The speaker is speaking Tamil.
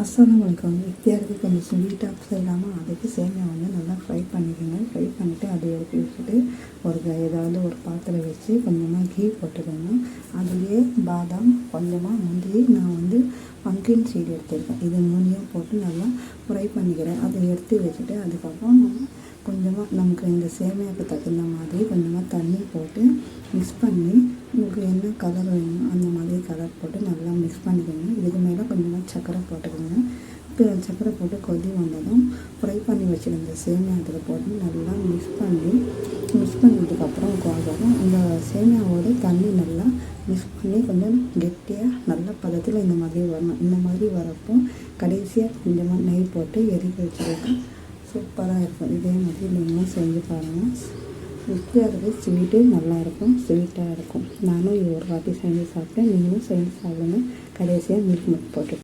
அஸ்ஸலாமு அலைக்கும். இஃப்தியாருக்கு கொஞ்சம் ஸ்வீட்டாக செய்யலாமல் அதுக்கு சேமியா வந்து நல்லா ஃப்ரை பண்ணிக்கோங்க. ஃப்ரை பண்ணிவிட்டு அதை எடுத்து வச்சுட்டு ஏதாவது ஒரு பாத்திரம் வச்சு கொஞ்சமாக கீ போட்டுக்கோங்க. அதுலேயே பாதாம், கொஞ்சமாக முந்திரி, நான் வந்து பம்கின் சீடு எடுத்துருக்கேன். இது மூணையும் போட்டு நல்லா ஃப்ரை பண்ணிக்கிறேன். அதை எடுத்து வச்சுட்டு அதுக்கப்புறம் கொஞ்சமாக நமக்கு இந்த சேமியாவுக்கு தகுந்த மாதிரி கொஞ்சமாக தண்ணி போட்டு மிக்ஸ் பண்ணி உங்களுக்கு என்ன கலர் வேணுமோ அந்த மாதிரி கலர் போட்டு நல்லா மிக்ஸ் பண்ணிக்கோங்க. இதுக்கு மேலே கொஞ்சமாக சர்க்கரை போட்டுக்கோங்க. இப்போ சர்க்கரை போட்டு கொதி வந்ததும் ஃப்ரை பண்ணி வச்சுருந்த சேமியா அதில் போட்டு நல்லா மிக்ஸ் பண்ணதுக்கப்புறம் கொஞ்சம் இந்த சேமியாவோட தண்ணி நல்லா மிக்ஸ் பண்ணி கொஞ்சம் கெட்டியாக நல்ல பதத்தில் இந்த மாதிரி வரணும். இந்த மாதிரி வரப்போ கடைசியாக கொஞ்சமாக நெய் போட்டு எரிக்க வச்சுருக்கேன். சூப்பராக இருக்கும். இதே மாதிரி நீங்களும் செஞ்சு பாருங்கள். இஃப்தியாருக்கு ஸ்வீட்டு நல்லாயிருக்கும், ஸ்வீட்டாக இருக்கும். நானும் இது ஒரு வாட்டி செஞ்சு சாப்பிட்டேன். நீங்களும் செஞ்சு சாப்பிடுங்க. கடைசியாக மில்க் போட்டு